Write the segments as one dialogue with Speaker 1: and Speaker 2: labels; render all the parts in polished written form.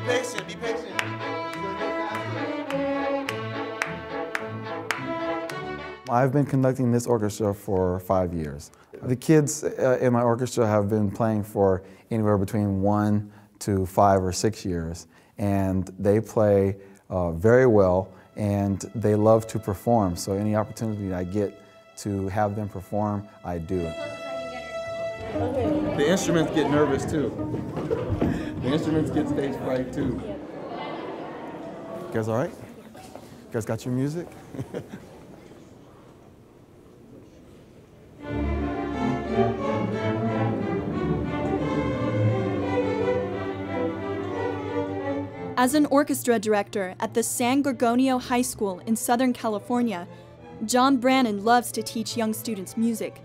Speaker 1: patient, be patient.
Speaker 2: I've been conducting this orchestra for 5 years. The kids in my orchestra have been playing for anywhere between 1 to 5 or 6 years, and they play very well, and they love to perform. So any opportunity I get to have them perform, I do. The instruments get nervous too. The instruments get stage fright too. You guys all right? You guys got your music?
Speaker 3: As an orchestra director at the San Gorgonio High School in Southern California, John Brannon loves to teach young students music.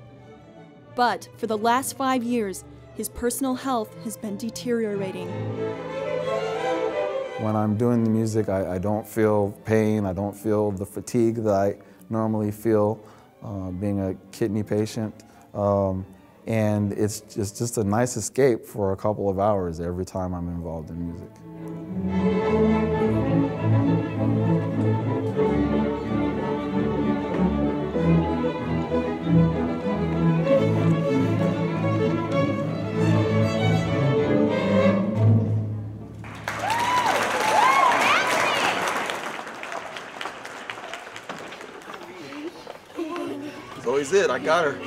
Speaker 3: But for the last 5 years, his personal health has been deteriorating.
Speaker 2: When I'm doing the music, I don't feel pain, I don't feel the fatigue that I normally feel being a kidney patient. And it's just a nice escape for a couple of hours every time I'm involved in music. That's always it, I got her.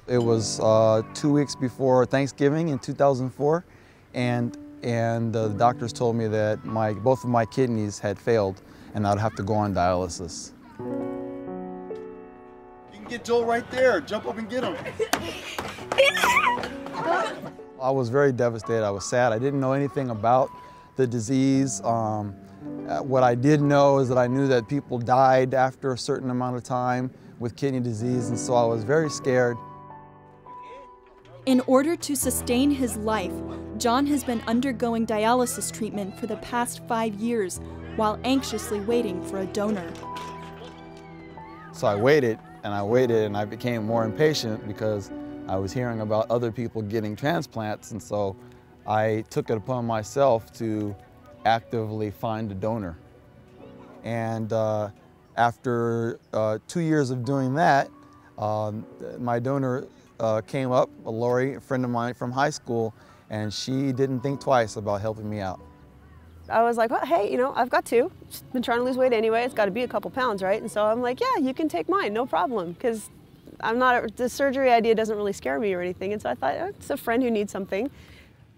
Speaker 2: It was 2 weeks before Thanksgiving in 2004, and the doctors told me that both of my kidneys had failed and I'd have to go on dialysis. You can get Joel right there. Jump up and get him. I was very devastated. I was sad. I didn't know anything about the disease. What I did know is that I knew that people died after a certain amount of time with kidney disease, and so I was very scared.
Speaker 3: In order to sustain his life, John has been undergoing dialysis treatment for the past 5 years while anxiously waiting for a donor.
Speaker 2: So I waited, and I became more impatient because I was hearing about other people getting transplants, and so I took it upon myself to actively find a donor. And after 2 years of doing that, my donor came up, Lori, a friend of mine from high school, and she didn't think twice about helping me out.
Speaker 4: I was like, well, hey, you know, I've got two. Been trying to lose weight anyway. It's got to be a couple pounds, right? And so I'm like, yeah, you can take mine, no problem, because the surgery idea doesn't really scare me or anything. And so I thought, oh, it's a friend who needs something.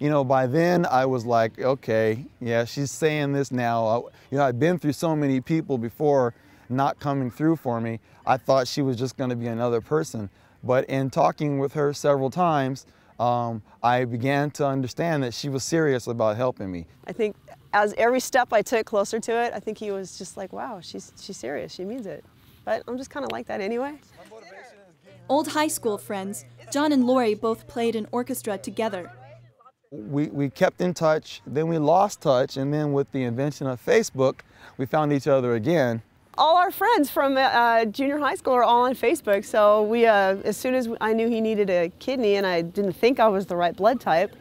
Speaker 2: You know, by then I was like, okay, yeah, she's saying this now. You know, I'd been through so many people before not coming through for me. I thought she was just going to be another person. But in talking with her several times, I began to understand that she was serious about helping me.
Speaker 4: I think as every step I took closer to it, I think he was just like, wow, she's serious, she means it. But I'm just kind of like that anyway.
Speaker 3: Old high school friends, John and Lori both played in orchestra together.
Speaker 2: We kept in touch, then we lost touch, and then with the invention of Facebook, we found each other again.
Speaker 4: All our friends from junior high school are all on Facebook, so we, as soon as I knew he needed a kidney and I didn't think I was the right blood type,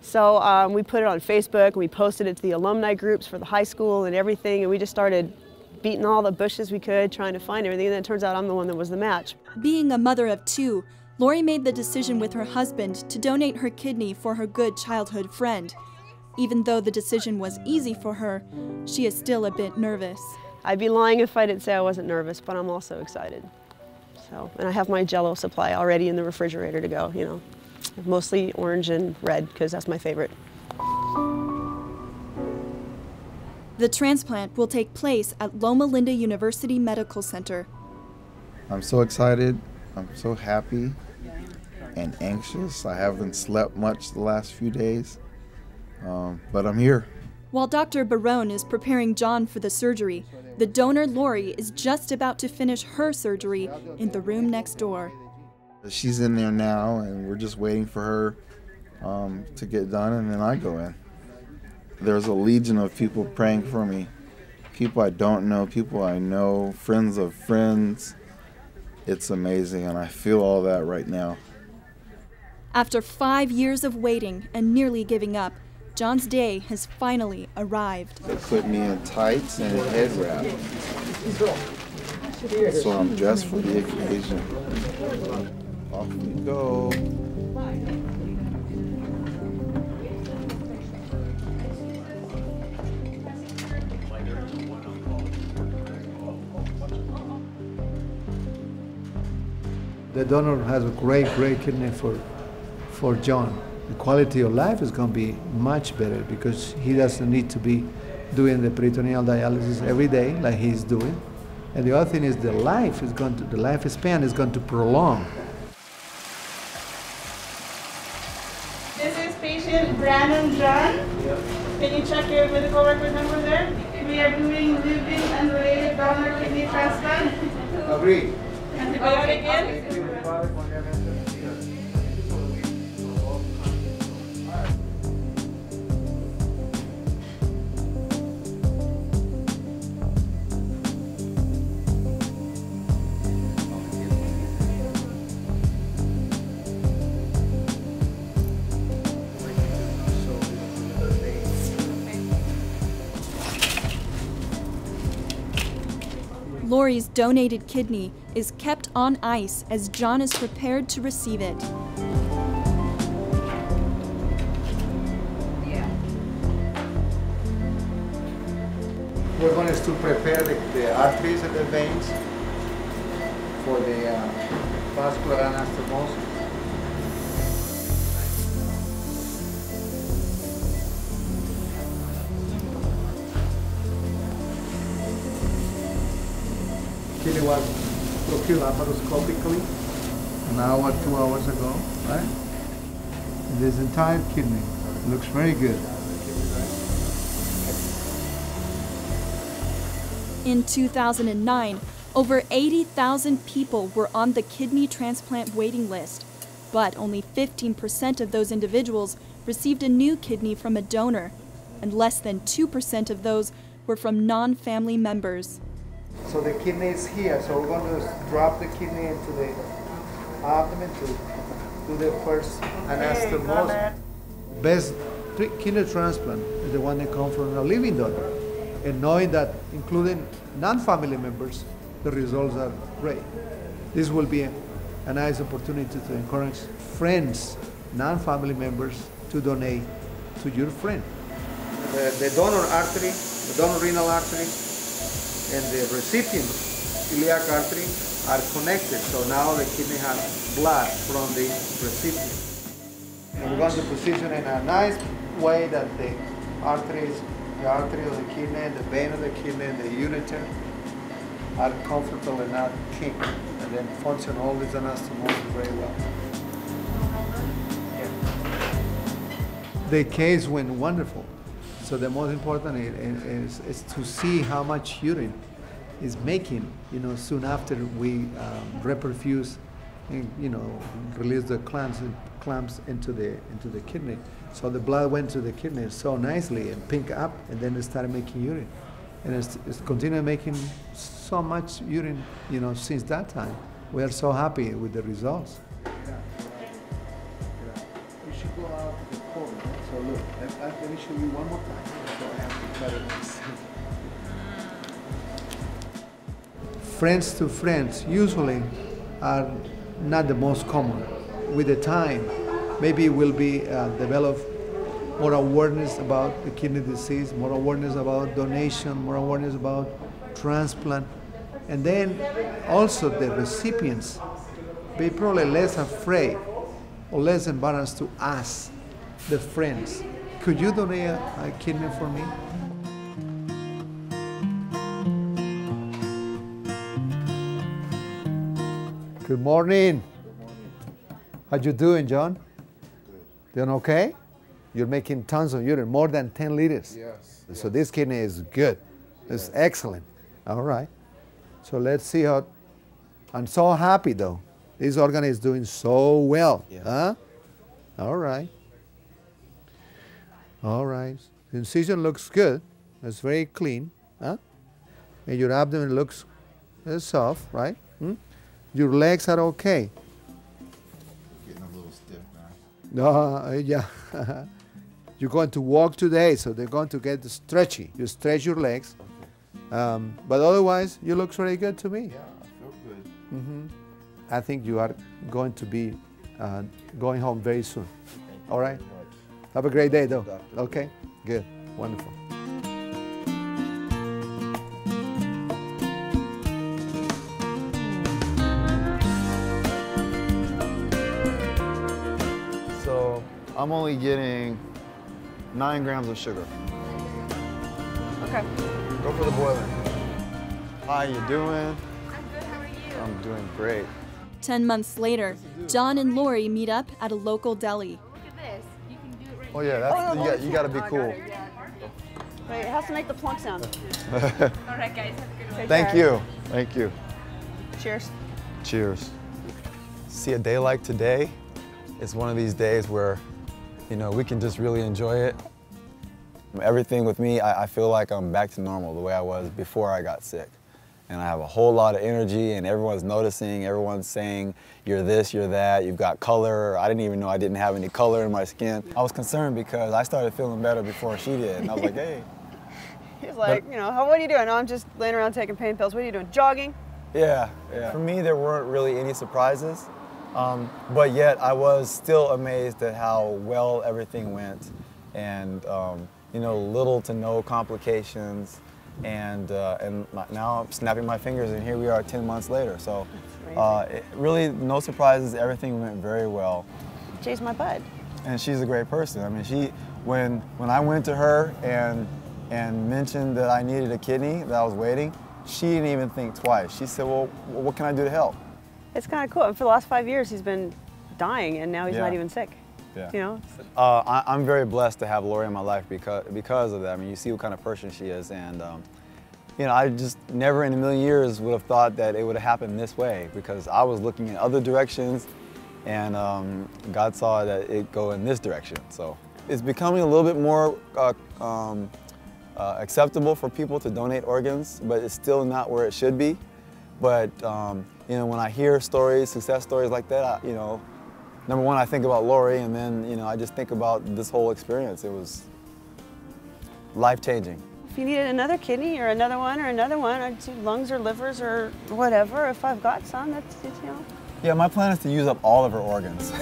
Speaker 4: so we put it on Facebook and we posted it to the alumni groups for the high school and everything, and we just started beating all the bushes we could, trying to find everything, and then it turns out I'm the one that was the match.
Speaker 3: Being a mother of two, Lori made the decision with her husband to donate her kidney for her good childhood friend. Even though the decision was easy for her, she is still a bit nervous.
Speaker 4: I'd be lying if I didn't say I wasn't nervous, but I'm also excited. So, and I have my Jell-O supply already in the refrigerator to go, you know. Mostly orange and red, because that's my favorite.
Speaker 3: The transplant will take place at Loma Linda University Medical Center.
Speaker 2: I'm so excited, I'm so happy and anxious. I haven't slept much the last few days, but I'm here.
Speaker 3: While Dr. Barone is preparing John for the surgery, the donor Lori is just about to finish her surgery in the room next door.
Speaker 2: She's in there now, and we're just waiting for her to get done, and then I go in. There's a legion of people praying for me. People I don't know, people I know, friends of friends. It's amazing, and I feel all that right now.
Speaker 3: After 5 years of waiting and nearly giving up, John's day has finally arrived.
Speaker 1: They put me in tights and a head wrap. So I'm dressed for the occasion. Off we go.
Speaker 5: The donor has a great kidney for John. The quality of life is going to be much better because he doesn't need to be doing the peritoneal dialysis every day like he's doing. And the other thing is the lifespan is going to prolong.
Speaker 6: This is patient Brandon John. Can you check your medical record number there? We are doing living and related donor kidney transplant.
Speaker 5: Agree.
Speaker 6: Antibiotic in.
Speaker 3: Lori's donated kidney is kept on ice as John is prepared to receive it.
Speaker 5: We're going to prepare the arteries and the veins for the vascular anastomosis. Kidney was procured laparoscopically an hour, 2 hours ago, right? And this entire kidney looks very good.
Speaker 3: In 2009, over 80,000 people were on the kidney transplant waiting list, but only 15% of those individuals received a new kidney from a donor, and less than 2% of those were from non-family members.
Speaker 5: So the kidney is here, so we're going to drop the kidney into the abdomen to do the first anastomosis. Best kidney transplant is the one that comes from a living donor. And knowing that, including non-family members, the results are great. This will be a nice opportunity to encourage friends, non-family members, to donate to your friend. The donor artery, the donor renal artery, and the recipient iliac artery are connected, so now the kidney has blood from the recipient. And we're going to position in a nice way that the arteries, the artery of the kidney, the vein of the kidney, and the ureter are comfortable and not kink, and then function all these anastomosis very well. The case went wonderful. So the most important is to see how much urine is making, soon after we reperfuse and, release the clamps into the kidney. So the blood went to the kidney so nicely and pink up, and then it started making urine. And it's continued making so much urine, since that time. We are so happy with the results. We should go out to the corner. So look, let me show you one more time. So I have to cut it myself. Friends to friends usually are not the most common. With the time, maybe will be develop more awareness about the kidney disease, more awareness about donation, more awareness about transplant, and then also the recipients be probably less afraid or less embarrassed to ask the friends, could you donate a kidney for me? Good morning. How you doing, John? Doing okay? You're making tons of urine, more than 10 liters.
Speaker 1: Yes.
Speaker 5: So this kidney is good. It's excellent. All right. So let's see how. I'm so happy though. This organ is doing so well.
Speaker 1: Yeah.
Speaker 5: Huh? All right. All right. The incision looks good. It's very clean. Huh? And your abdomen looks soft, right? Hmm? Your legs are okay.
Speaker 1: Getting a little stiff now.
Speaker 5: No, yeah. You're going to walk today, so they're going to get stretchy. You stretch your legs. But otherwise, you look very good to me.
Speaker 1: Yeah, I feel good.
Speaker 5: Mm-hmm. I think you are going to be going home very soon. All right? Have a great day, though. Okay? Good. Wonderful.
Speaker 2: So I'm only getting 9 grams of sugar.
Speaker 4: Okay.
Speaker 2: Go for the boiling. How you doing?
Speaker 7: I'm good, how are you?
Speaker 2: I'm doing great.
Speaker 3: 10 months later, John and Lori meet up at a local deli.
Speaker 7: Look at this. You can do it right
Speaker 2: Oh yeah, that's, you gotta be cool.
Speaker 4: Wait, it has to make the plunk sound.
Speaker 7: All right, guys. Have a good one.
Speaker 2: Thank you. Thank you.
Speaker 4: Cheers.
Speaker 2: Cheers. See, a day like today is one of these days where, you know, we can just really enjoy it. Everything with me, I feel like I'm back to normal the way I was before I got sick. And I have a whole lot of energy and everyone's noticing, everyone's saying, you're this, you're that, you've got color. I didn't even know I didn't have any color in my skin. I was concerned because I started feeling better before she did. And I was like, hey.
Speaker 4: He's like, you know, what are you doing? Oh, I'm just laying around taking pain pills. What are you doing? Jogging?
Speaker 2: Yeah. For me, there weren't really any surprises. But yet I was still amazed at how well everything went. And, you know, little to no complications. And now I'm snapping my fingers and here we are 10 months later. So really no surprises, everything went very well.
Speaker 4: Jay's my bud.
Speaker 2: And she's a great person. I mean, when I went to her and mentioned that I needed a kidney, that I was waiting, she didn't even think twice. She said, well, what can I do to help? It's
Speaker 4: kind of cool. And for the last 5 years, he's been dying and now he's not even sick.
Speaker 2: Yeah.
Speaker 4: You know?
Speaker 2: I'm very blessed to have Lori in my life because of that. I mean, you see what kind of person she is, and you know, I just never in a million years would have thought that it would have happened this way because I was looking in other directions, and God saw that it go in this direction. So it's becoming a little bit more acceptable for people to donate organs, but it's still not where it should be. But you know, when I hear stories, success stories like that, you know. Number one, I think about Lori, and then, you know, I just think about this whole experience. It was life-changing.
Speaker 4: If you needed another kidney or another one, or lungs or livers or whatever, if I've got some, that's, you know.
Speaker 2: Yeah, my plan is to use up all of her organs.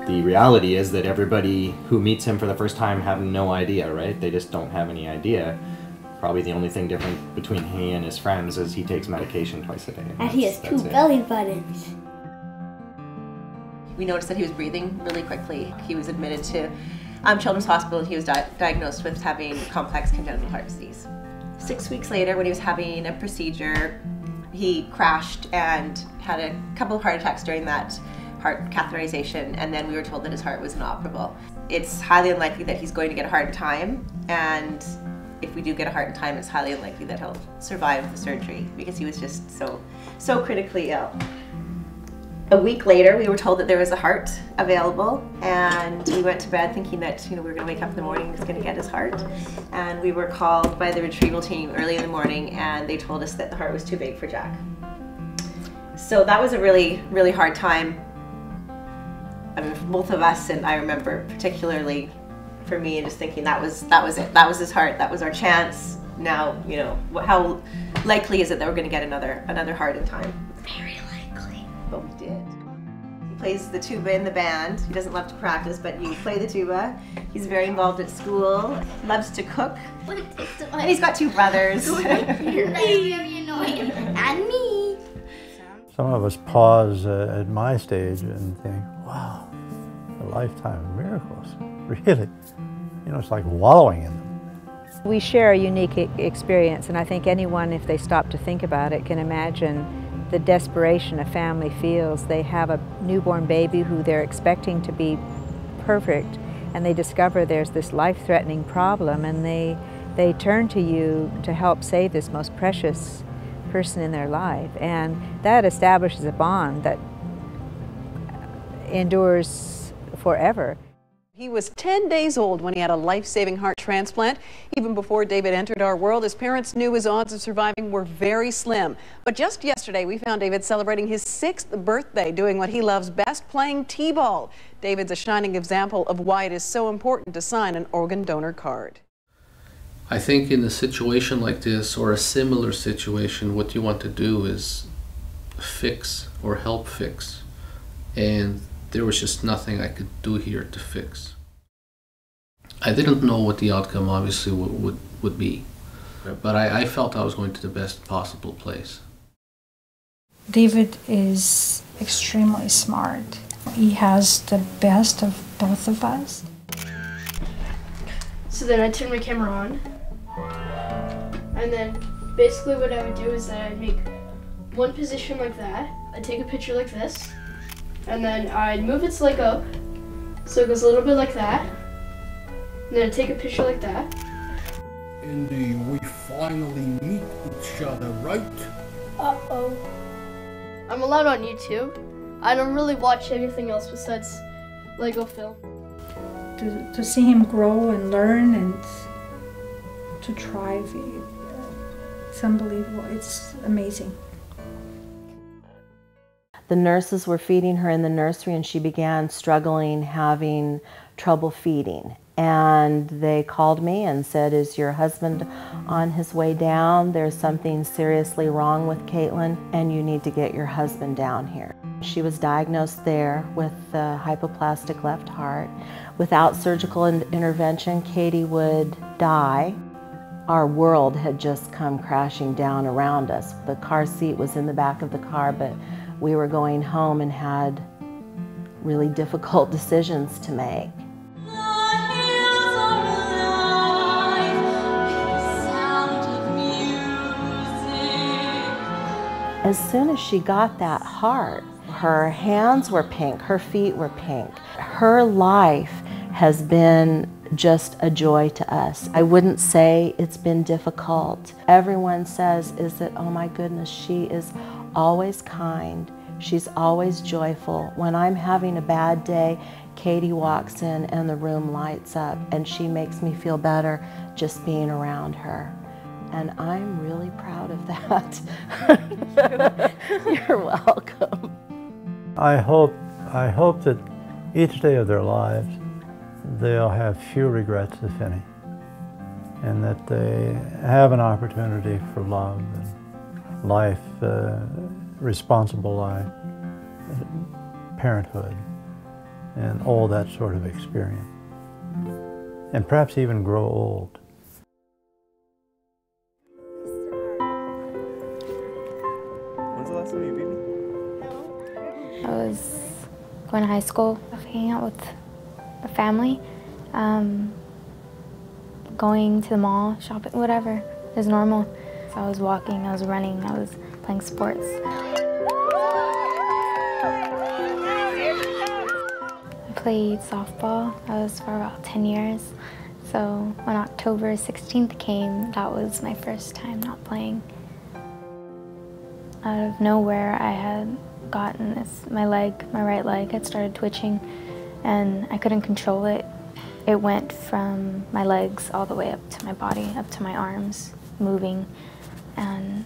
Speaker 8: The reality is that everybody who meets him for the first time have no idea, right? They just don't have any idea. Probably the only thing different between he and his friends is he takes medication twice a day.
Speaker 9: And he has 2 belly buttons.
Speaker 7: We noticed that he was breathing really quickly. He was admitted to Children's Hospital and he was diagnosed with having complex congenital heart disease. 6 weeks later, when he was having a procedure, he crashed and had a couple of heart attacks during that heart catheterization, and then we were told that his heart was inoperable. It's highly unlikely that he's going to get a heart in time, and if we do get a heart in time, it's highly unlikely that he'll survive the surgery because he was just so critically ill. A week later, we were told that there was a heart available, and we went to bed thinking that, you know, we were going to wake up in the morning and he was going to get his heart. And we were called by the retrieval team early in the morning, and they told us that the heart was too big for Jack. So that was a really, really hard time. I mean, for both of us, and I remember particularly for me, and just thinking that was it. That was his heart. That was our chance. Now, you know, how likely is it that we're going to get another heart in time?
Speaker 9: Very likely.
Speaker 7: But we did. He plays the tuba in the band. He doesn't love to practice, but you play the tuba. He's very involved at school. Loves to cook. And he's got 2 brothers.
Speaker 9: Very annoying. And me.
Speaker 10: Some of us pause at my stage and think, wow, a lifetime of miracles, really. You know, it's like wallowing in them.
Speaker 11: We share a unique experience, and I think anyone, if they stop to think about it, can imagine the desperation a family feels. They have a newborn baby who they're expecting to be perfect, and they discover there's this life-threatening problem, and they turn to you to help save this most precious person in their life, and that establishes a bond that endures forever.
Speaker 12: He was 10 days old when he had a life-saving heart transplant. Even before David entered our world, his parents knew his odds of surviving were very slim. But just yesterday, we found David celebrating his 6th birthday, doing what he loves best, playing t-ball. David's a shining example of why it is so important to sign an organ donor card.
Speaker 13: I think in a situation like this, or a similar situation, what you want to do is fix or help fix. And there was just nothing I could do here to fix. I didn't know what the outcome obviously would be, but I felt I was going to the best possible place.
Speaker 14: David is extremely smart. He has the best of both of us.
Speaker 15: So then I turn my camera on, and then basically what I would do is that I'd make one position like that, I'd take a picture like this, and then I'd move its leg up, so it goes a little bit like that. And then I'd take a picture like that.
Speaker 16: And we finally meet each other, right?
Speaker 15: Uh-oh. I'm allowed on YouTube. I don't really watch anything else besides Lego film.
Speaker 14: To see him grow and learn and to thrive, it's unbelievable. It's amazing.
Speaker 17: The nurses were feeding her in the nursery and she began struggling, having trouble feeding. And they called me and said, "Is your husband on his way down? There's something seriously wrong with Caitlin and you need to get your husband down here." She was diagnosed there with a hypoplastic left heart. Without surgical intervention, Katie would die. Our world had just come crashing down around us. The car seat was in the back of the car, but we were going home and had really difficult decisions to make. As soon as she got that heart, her hands were pink, her feet were pink. Her life has been just a joy to us. I wouldn't say it's been difficult. Everyone says is that, oh my goodness, she is always kind. She's always joyful. When I'm having a bad day, Katie walks in and the room lights up and she makes me feel better just being around her. And I'm really proud of that. You're welcome.
Speaker 10: I hope that each day of their lives they'll have few regrets, if any, and that they have an opportunity for love and life, responsible life, parenthood, and all that sort of experience, and perhaps even grow old.
Speaker 18: When's the last time you beat me?
Speaker 19: I was going to high school, hanging out with the family, going to the mall, shopping, whatever. It was normal. So I was walking, I was running, I was playing sports. I played softball. I was for about 10 years. So when October 16th came, that was my first time not playing. Out of nowhere, I had gotten this, my right leg had started twitching and I couldn't control it. It went from my legs all the way up to my body, up to my arms, moving, and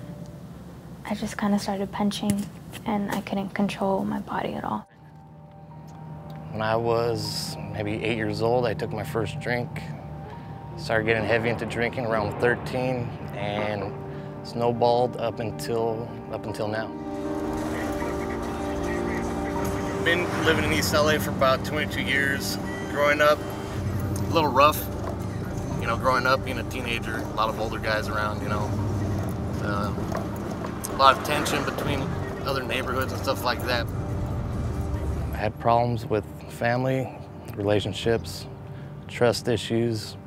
Speaker 19: I just kind of started punching and I couldn't control my body at all.
Speaker 20: When I was maybe 8 years old, I took my first drink. Started getting heavy into drinking around 13 and snowballed up until now. Been living in East LA for about 22 years. Growing up, a little rough. You know, growing up, being a teenager, a lot of older guys around, you know. A lot of tension between other neighborhoods and stuff like that. I had problems with family, relationships, trust issues,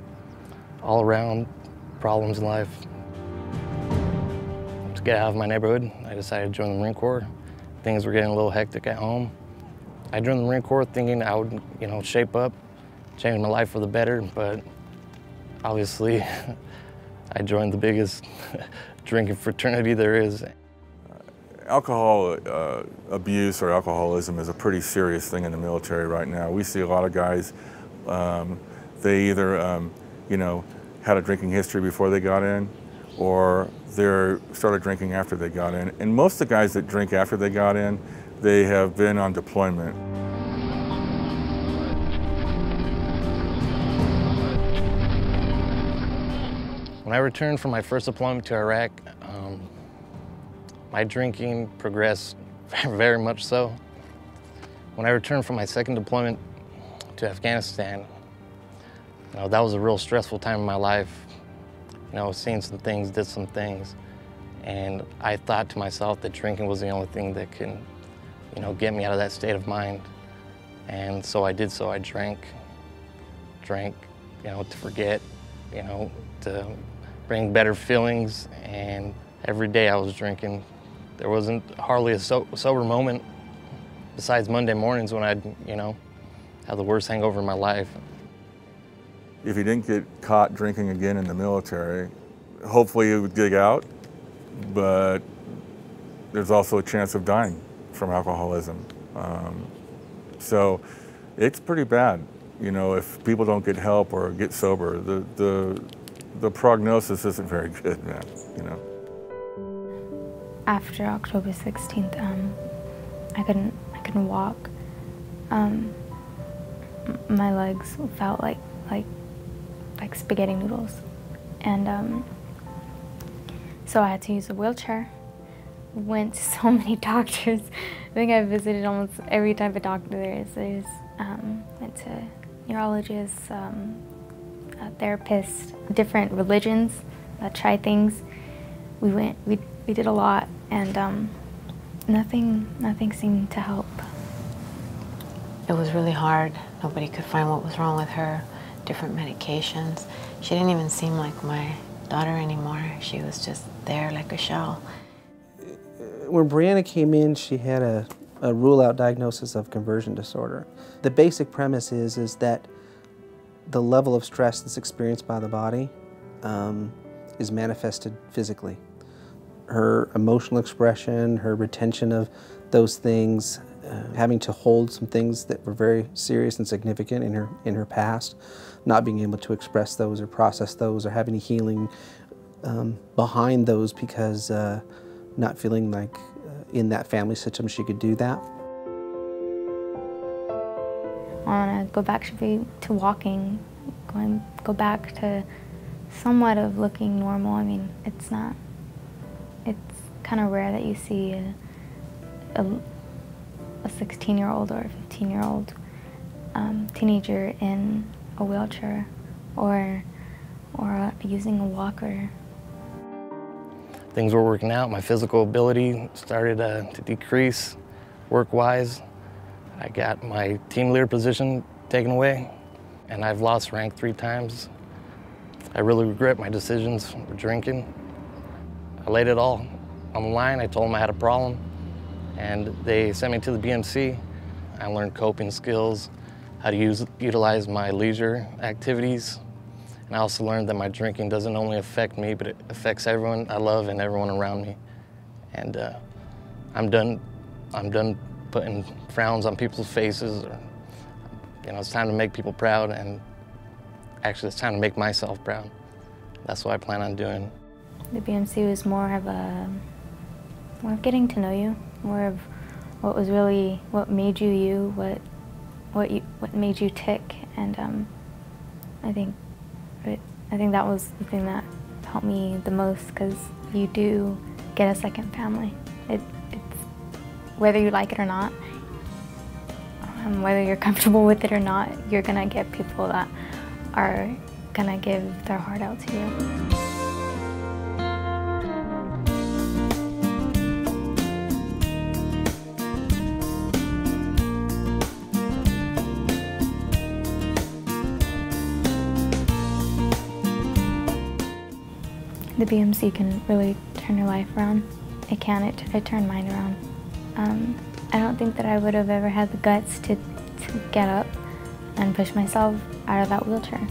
Speaker 20: all around problems in life. To get out of my neighborhood, I decided to join the Marine Corps. Things were getting a little hectic at home. I joined the Marine Corps thinking I would, you know, shape up, change my life for the better, but obviously I joined the biggest drinking fraternity there is.
Speaker 21: Alcohol abuse or alcoholism is a pretty serious thing in the military right now. We see a lot of guys, they either, you know, had a drinking history before they got in, or they started drinking after they got in. And most of the guys that drink after they got in, they have been on deployment.
Speaker 22: When I returned from my first deployment to Iraq, my drinking progressed very much so. When I returned from my second deployment to Afghanistan, you know, that was a real stressful time in my life. You know, seeing some things, did some things, and I thought to myself that drinking was the only thing that can, you know, get me out of that state of mind. And so I did so. I drank, you know, to forget, you know, to bring better feelings, and every day I was drinking. There wasn't hardly a sober moment besides Monday mornings when I'd, you know, have the worst hangover in my life.
Speaker 21: If you didn't get caught drinking again in the military, hopefully you would dig out, but there's also a chance of dying from alcoholism. So it's pretty bad, you know, if people don't get help or get sober. The prognosis isn't very good, man, you know.
Speaker 19: After October 16th, I couldn't walk. My legs felt like spaghetti noodles, and so I had to use a wheelchair. Went to so many doctors. I think I visited almost every type of doctor there is. Went to neurologists, therapists, different religions, tried things. We did a lot, and nothing seemed to help.
Speaker 23: It was really hard. Nobody could find what was wrong with her. Different medications. She didn't even seem like my daughter anymore. She was just there like a shell.
Speaker 24: When Brianna came in, she had a rule-out diagnosis of conversion disorder. The basic premise is that the level of stress that's experienced by the body is manifested physically. Her emotional expression, her retention of those things, having to hold some things that were very serious and significant in her past, not being able to express those or process those or have any healing behind those because not feeling like in that family system she could do that.
Speaker 19: I want to go back to walking, go back to somewhat of looking normal. I mean, it's kind of rare that you see a 16-year-old or a 15-year-old teenager in a wheelchair or using a walker.
Speaker 22: Things were working out. My physical ability started to decrease work-wise. I got my team leader position taken away, and I've lost rank 3 times. I really regret my decisions for drinking. I laid it all on the line. I told them I had a problem, and they sent me to the BMC. I learned coping skills, how to utilize my leisure activities, and I also learned that my drinking doesn't only affect me, but it affects everyone I love and everyone around me. And I'm done putting frowns on people's faces. Or, you know, it's time to make people proud, and actually it's time to make myself proud. That's what I plan on doing.
Speaker 19: The BMC was more of getting to know you, more of what made you you, what made you tick, and I think that was the thing that helped me the most, because you do get a second family. It's whether you like it or not, whether you're comfortable with it or not, you're gonna get people that are gonna give their heart out to you. The BMC can really turn your life around. It can. It turned mine around. I don't think that I would have ever had the guts to get up and push myself out of that wheelchair.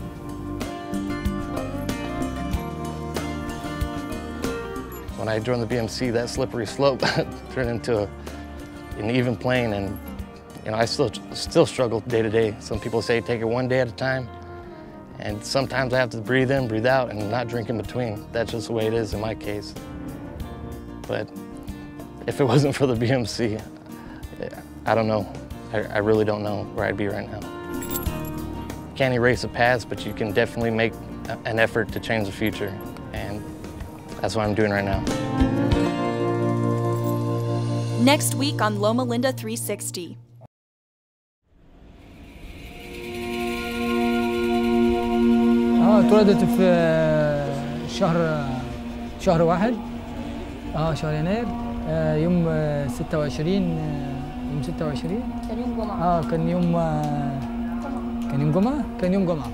Speaker 22: when I joined the BMC, that slippery slope turned into an even plane, and I still struggle day to day. Some people say take it one day at a time, and sometimes I have to breathe in, breathe out, and not drink in between. That's just the way it is in my case. But if it wasn't for the BMC, I don't know. I really don't know where I'd be right now. Can't erase the past, but you can definitely make an effort to change the future, and that's what I'm doing right now.
Speaker 1: Next week on Loma Linda 360.
Speaker 3: اتولدت في شهر 1 شهر يناير يوم 26 يوم 26
Speaker 1: كان يوم جمعة
Speaker 3: كان يوم جمعة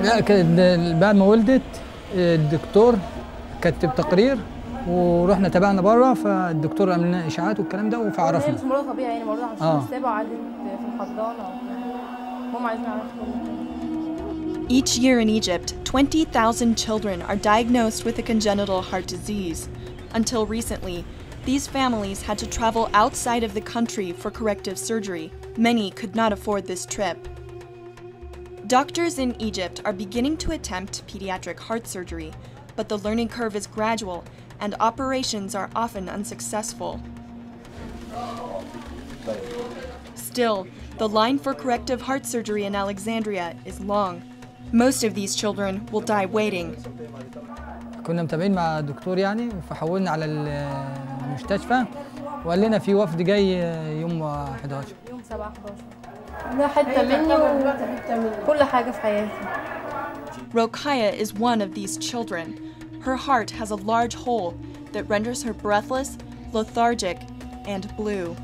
Speaker 3: لا بعد ما ولدت الدكتور كتب تقرير ورحنا تابعنا بره، فالدكتور عمل لنا اشاعات والكلام ده فعرفنا.
Speaker 5: هي مولوده طبيعي يعني مولوده عشان السابع وقعدت في الحضانه هم عايزين يعرفوا.
Speaker 1: Each year in Egypt, 20,000 children are diagnosed with a congenital heart disease. Until recently, these families had to travel outside of the country for corrective surgery. Many could not afford this trip. Doctors in Egypt are beginning to attempt pediatric heart surgery, but the learning curve is gradual and operations are often unsuccessful. Still, the line for corrective heart surgery in Alexandria is long. Most of these children will die waiting.
Speaker 3: كنا متابعين مع الدكتور يعني، فحولنا على المستشفى وقال لنا في وفد جاي يوم 11.
Speaker 5: يوم 7/11. ده حتة مني وكل حاجة في حياتي.
Speaker 1: Rokhaya is one of these children. Her heart has a large hole that renders her breathless, lethargic, and blue.